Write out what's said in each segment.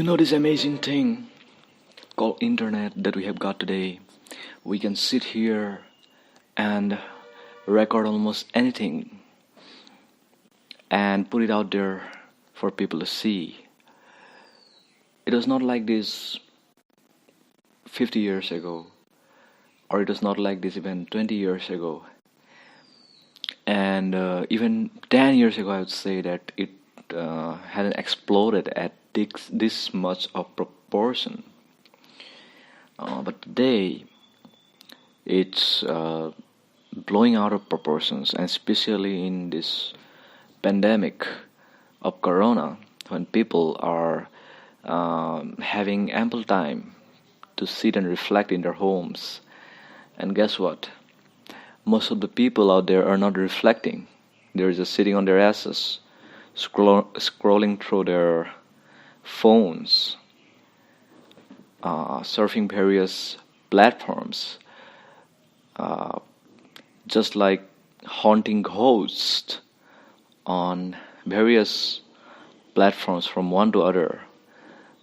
You know this amazing thing called internet that we have got today. We can sit here and record almost anything and put it out there for people to see. It was not like this 50 years ago, or it was not like this even 20 years ago. And even 10 years ago, I would say that it hadn't exploded at this much of proportion. But today, it's blowing out of proportions, and especially in this pandemic of corona, when people are having ample time to sit and reflect in their homes. And guess what? Most of the people out there are not reflecting. They're just sitting on their asses, scrolling through their phones, surfing various platforms, uh, just like haunting ghosts on various platforms from one to other,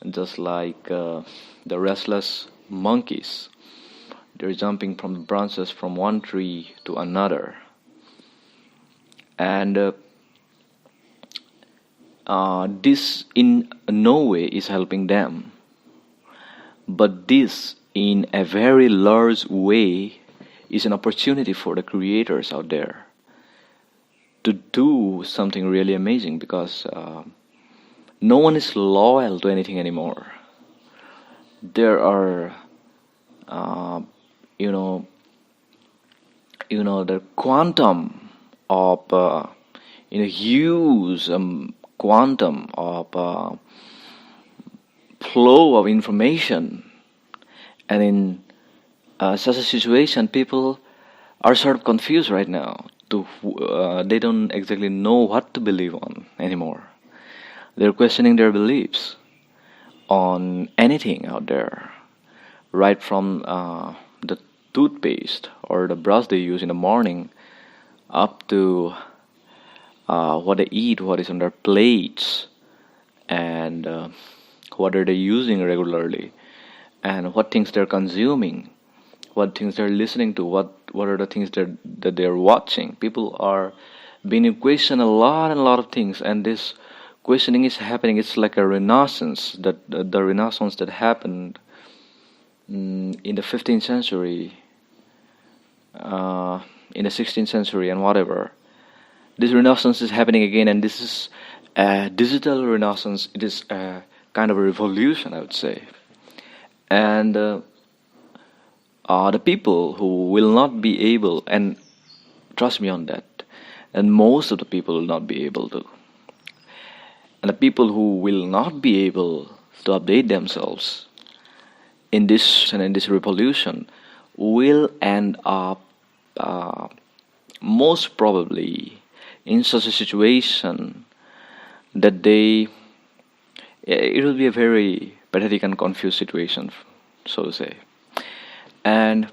just like the restless monkeys. They're jumping from the branches from one tree to another. And this in no way is helping them. But this, in a very large way, is an opportunity for the creators out there to do something really amazing, because no one is loyal to anything anymore. There are, uh, you know, the quantum of, huge quantum of flow of information, and in such a situation, people are sort of confused right now. They don't exactly know what to believe on anymore. They're questioning their beliefs on anything out there, right from the toothpaste or the brush they use in the morning, up to what they eat, what is on their plates, and what are they using regularly, and what things they're consuming, what things they're listening to, what are the things that they're watching. People are being to question a lot and a lot of things, and this questioning is happening. It's like a renaissance, that the renaissance that happened in the 15th century, in the 16th century, and whatever. This renaissance is happening again, and this is a digital renaissance. It is a kind of a revolution, I would say. And the people who will not be able, and trust me on that, and most of the people will not be able to, and the people who will not be able to update themselves in this revolution will end up most probably in such a situation that it will be a very pathetic and confused situation, so to say. And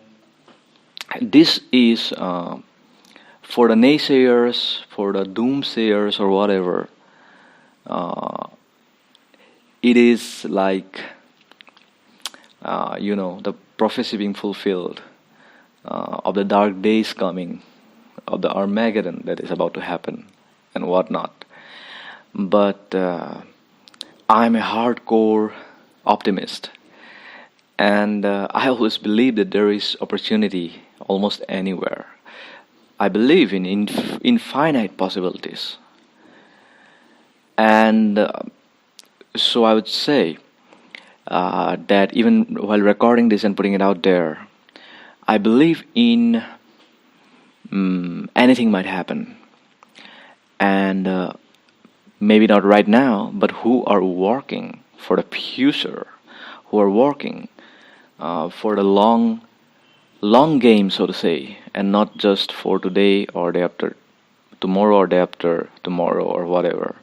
this is for the naysayers, for the doomsayers, or whatever. It is like the prophecy being fulfilled of the dark days coming, of the Armageddon that is about to happen, and whatnot. But I'm a hardcore optimist, and I always believe that there is opportunity almost anywhere. I believe in infinite possibilities, and so I would say that even while recording this and putting it out there, I believe in anything might happen, and maybe not right now, but who are working for the future, who are working for the long game, so to say, and not just for today or day after tomorrow or day after tomorrow or whatever.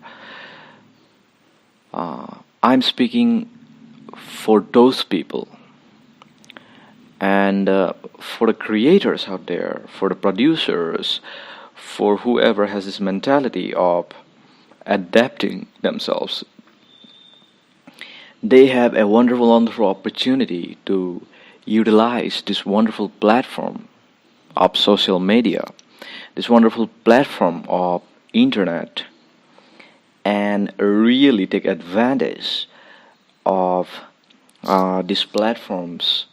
I'm speaking for those people, and for the creators out there, for the producers, for whoever has this mentality of adapting themselves. they have a wonderful, wonderful opportunity to utilize this wonderful platform of social media, this wonderful platform of internet, and really take advantage of these platforms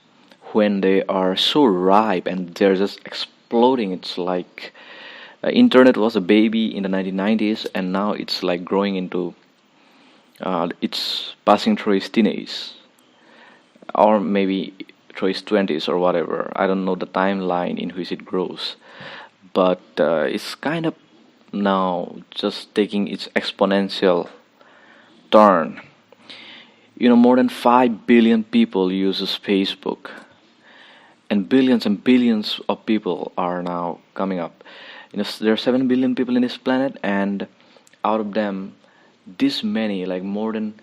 when they are so ripe and they're just exploding. It's like internet was a baby in the 1990s, and now it's like growing into it's passing through its teenage, or maybe through its 20s or whatever. I don't know the timeline in which it grows, but it's kind of now just taking its exponential turn. More than 5 billion people uses Facebook, and billions of people are now coming up. There are 7 billion people in this planet, and out of them, this many, like more than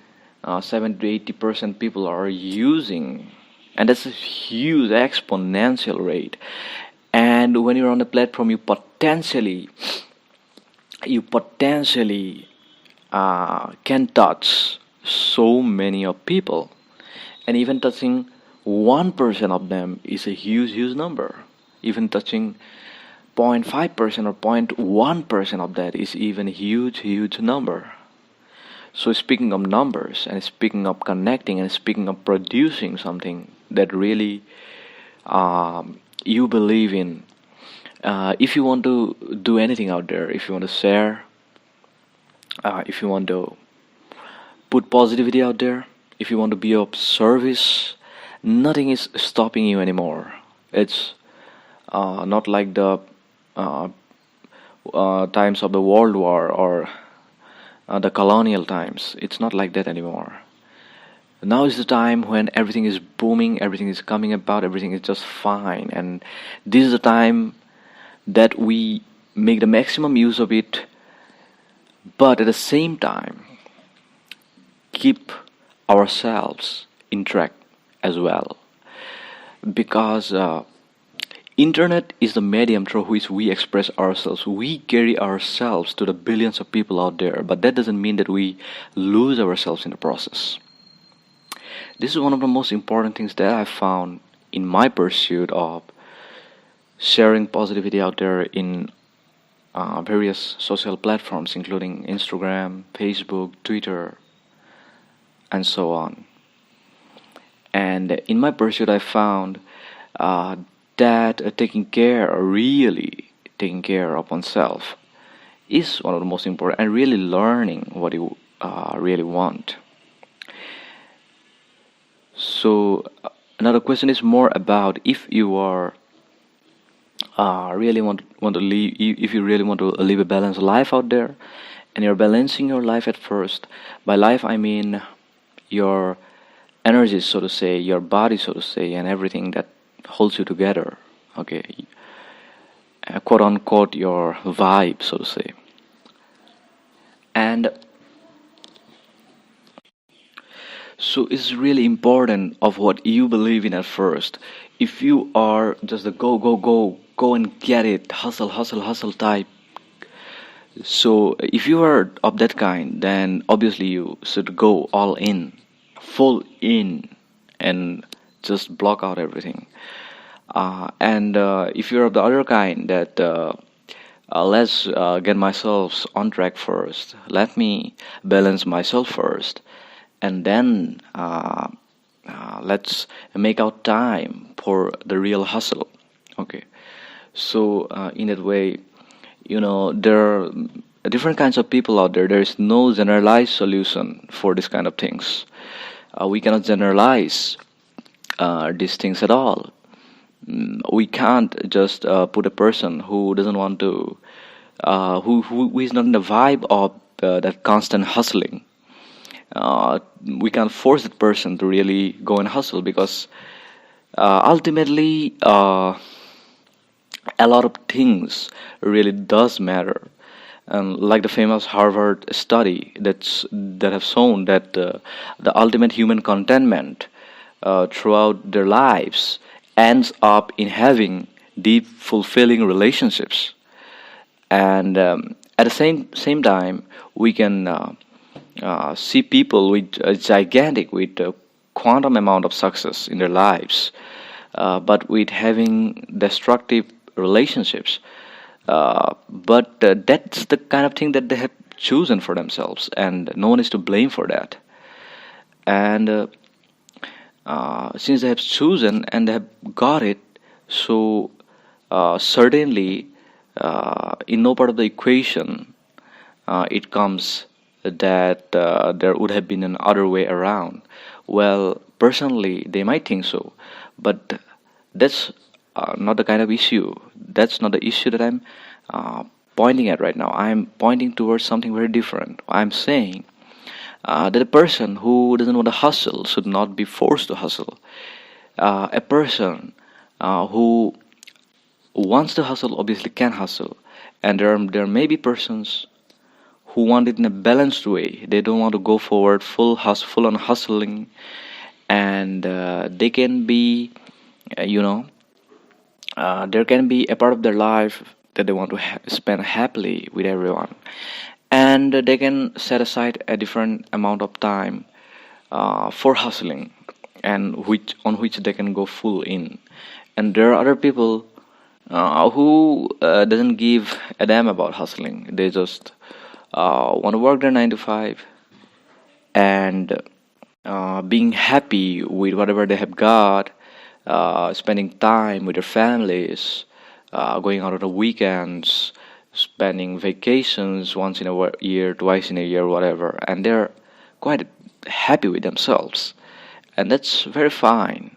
70 to 80% people are using, and that's a huge exponential rate. And when you're on the platform, you potentially can touch so many of people, and even touching 1% of them is a huge, huge number. Even touching 0.5% or 0.1% of that is even a huge, huge number. So speaking of numbers, and speaking of connecting, and speaking of producing something that really you believe in, if you want to do anything out there, if you want to share, if you want to put positivity out there, if you want to be of service, nothing is stopping you anymore. It's not like the uh, times of the World War, or the colonial times. It's not like that anymore. Now is the time when everything is booming, everything is coming about, everything is just fine, and this is the time that we make the maximum use of it, but at the same time keep ourselves in track as well, because internet is the medium through which we express ourselves. We carry ourselves to the billions of people out there, but that doesn't mean that we lose ourselves in the process. This is one of the most important things that I found in my pursuit of sharing positivity out there in various social platforms, including Instagram, Facebook, Twitter, and so on. And in my pursuit, I found that really taking care of oneself, is one of the most important, and really learning what you really want. So another question is more about if you are really want to live, if you really want to live a balanced life out there, and you're balancing your life at first. By life, I mean your energy, so to say, your body, so to say, and everything that holds you together. Okay, quote unquote, your vibe, so to say. And so it's really important of what you believe in at first. If you are just the go, go, go and get it, hustle, hustle, hustle type. So if you are of that kind, then obviously you should go all in, full in, and just block out everything. And if you're of the other kind, that let's get myself on track first. Let me balance myself first, and then let's make out time for the real hustle. Okay, so in that way, there are different kinds of people out there. There is no generalized solution for this kind of things. We cannot generalize these things at all. We can't just put a person who doesn't want to, who is not in the vibe of that constant hustling. We can't force that person to really go and hustle, because ultimately a lot of things really does matter. And like the famous Harvard study that have shown that the ultimate human contentment throughout their lives ends up in having deep, fulfilling relationships. And at the same time, we can see people with gigantic, with quantum amount of success in their lives, but with having destructive relationships. But that's the kind of thing that they have chosen for themselves, and no one is to blame for that. And since they have chosen and they have got it, so certainly in no part of the equation it comes that there would have been an other way around. Well, personally, they might think so, but that's not the kind of issue. That's not the issue that I'm uh, pointing at right now. I'm pointing towards something very different. I'm saying that a person who doesn't want to hustle should not be forced to hustle. A person who wants to hustle obviously can hustle, and there may be persons who want it in a balanced way. They don't want to go forward full on hustling, and they can be, you know, there can be a part of their life that they want to spend happily with everyone, and they can set aside a different amount of time for hustling, and which they can go full in. And there are other people who doesn't give a damn about hustling. They just want to work their 9 to 5 and being happy with whatever they have got, spending time with their families, going out on the weekends, spending vacations once in a year, twice in a year, whatever, and they're quite happy with themselves, and that's very fine.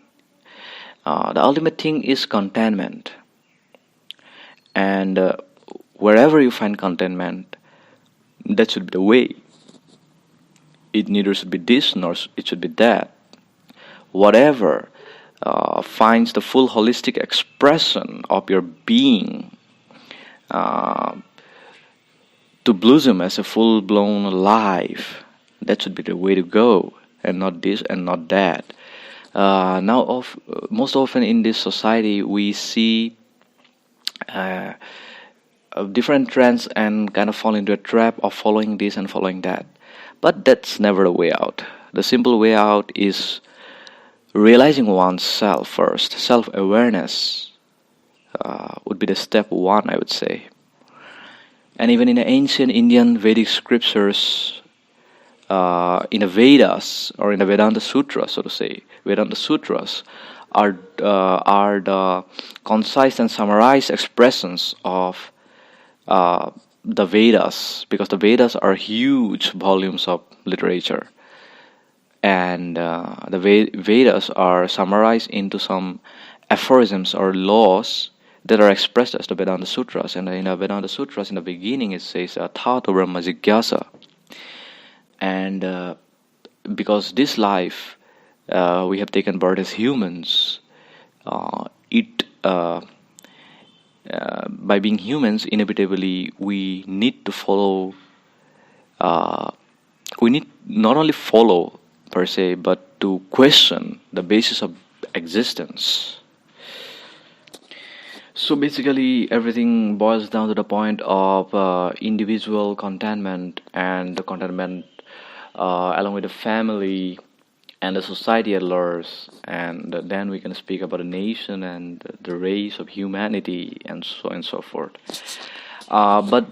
The ultimate thing is contentment, and wherever you find contentment, that should be the way. It neither should be this nor it should be that. Whatever finds the full holistic expression of your being uh, to blossom as a full blown life, that should be the way to go, and not this and not that. Most often in this society, we see uh, different trends and kind of fall into a trap of following this and following that. But that's never the way out. The simple way out is realizing oneself first. Self awareness would be the step one, I would say. And even in the ancient Indian Vedic scriptures, in the Vedas or in the Vedanta Sutras, so to say, Vedanta Sutras are the concise and summarized expressions of uh, the Vedas, because the Vedas are huge volumes of literature, and the Vedas are summarized into some aphorisms or laws that are expressed as the Vedanta Sutras. And in the Vedanta Sutras, in the beginning, it says Tato Brahma Jigyasa, and because this life we have taken birth as humans, it by being humans, inevitably we need to follow. We need not only follow per se, but to question the basis of existence. So basically, everything boils down to the point of individual contentment, and the contentment along with the family and the society at large, and then we can speak about a nation and the race of humanity, and so on and so forth. But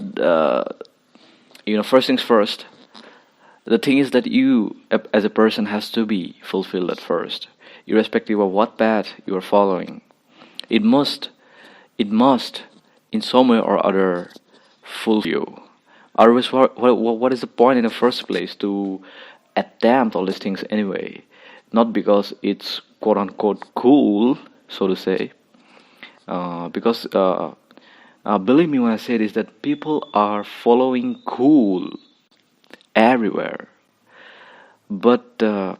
first things first. The thing is that you, as a person, has to be fulfilled at first, irrespective of what path you are following. It must, in some way or other, fulfill you. Otherwise, what is the point in the first place to attempt all these things anyway? Not because it's quote unquote cool, so to say. Because believe me when I say this, that people are following cool everywhere. But uh,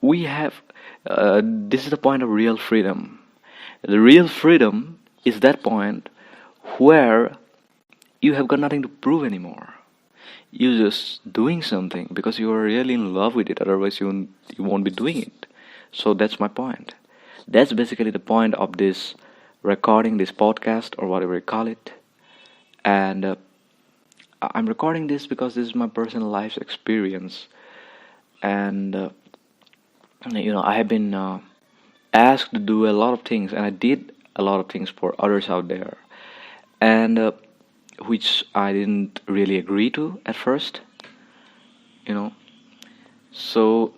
we have, this is the point of real freedom. The real freedom is that point where you have got nothing to prove anymore. You're just doing something because you are really in love with it, otherwise you won't be doing it. So that's my point. That's basically the point of this recording, this podcast, or whatever you call it. And I'm recording this because this is my personal life experience, and I have been asked to do a lot of things, and I did a lot of things for others out there, and which I didn't really agree to at first, you know. So,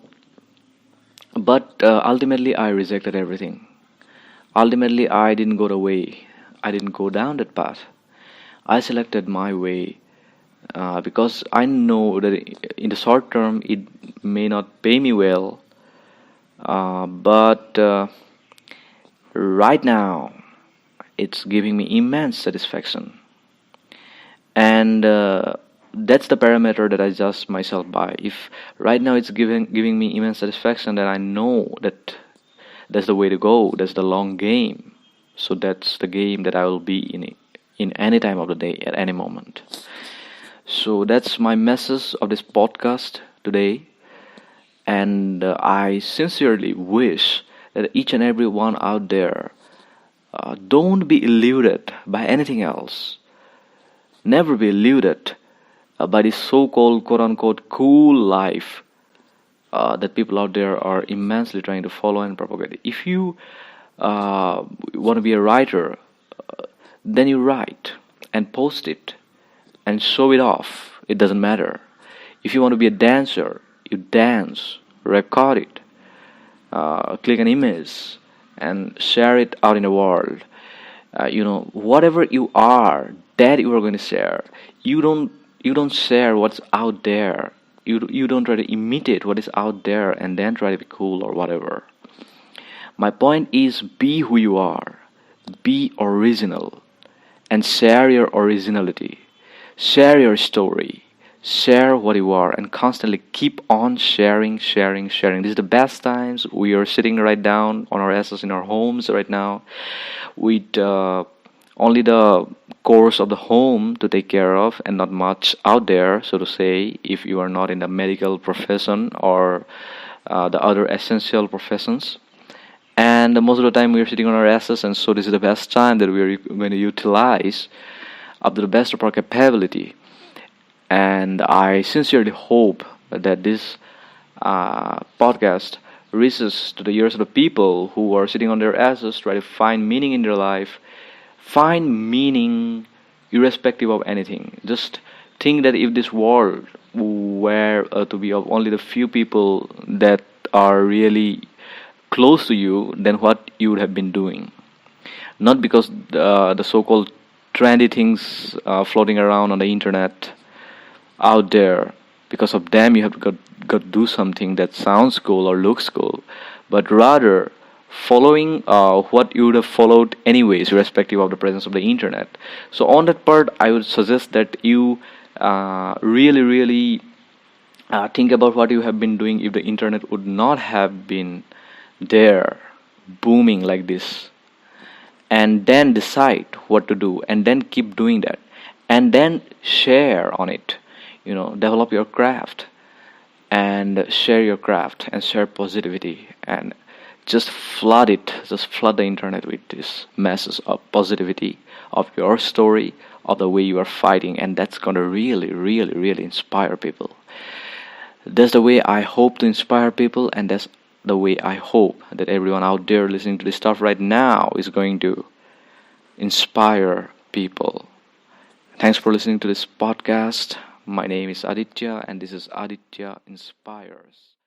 but ultimately, I rejected everything. Ultimately, I didn't go the way. I didn't go down that path. I selected my way because I know that in the short term it may not pay me well, but right now it's giving me immense satisfaction, and that's the parameter that I judge myself by. If right now it's giving me immense satisfaction, then I know that that's the way to go. That's the long game. So that's the game that I will be in any time of the day at any moment. So that's my message of this podcast today. And I sincerely wish that each and every one out there don't be eluded by anything else. Never be eluded by this so-called quote-unquote cool life that people out there are immensely trying to follow and propagate. If you want to be a writer, then you write and post it and show it off. It doesn't matter. If you want to be a dancer, you dance, record it, click an image, and share it out in the world. Whatever you are, that you are going to share. You don't share what's out there. You don't try to imitate what is out there and then try to be cool or whatever. My point is, be who you are, be original, and share your originality. Share your story. Share what you are and constantly keep on sharing, sharing, sharing. This is the best times. We are sitting right down on our asses in our homes right now with only the course of the home to take care of and not much out there, so to say, if you are not in the medical profession or the other essential professions. And most of the time we are sitting on our asses, and so this is the best time that we are going to utilize up to the best of our capability. And I sincerely hope that this podcast reaches to the ears of the people who are sitting on their asses, try to find meaning in their life, find meaning irrespective of anything. Just think that if this world were to be of only the few people that are really close to you, then what you would have been doing. Not because the so-called trendy things floating around on the internet out there, because of them you have got to do something that sounds cool or looks cool, but rather following what you would have followed anyways, irrespective of the presence of the internet. So on that part, I would suggest that you really, really think about what you have been doing if the internet would not have been there, booming like this, and then decide what to do, and then keep doing that, and then share on it. Develop your craft and share your craft and share positivity, and just flood the internet with this message of positivity, of your story, of the way you are fighting, and that's gonna really, really, really inspire people. That's the way I hope to inspire people, and that's the way I hope that everyone out there listening to this stuff right now is going to inspire people. Thanks for listening to this podcast. My name is Aditya, and this is Aditya Inspires.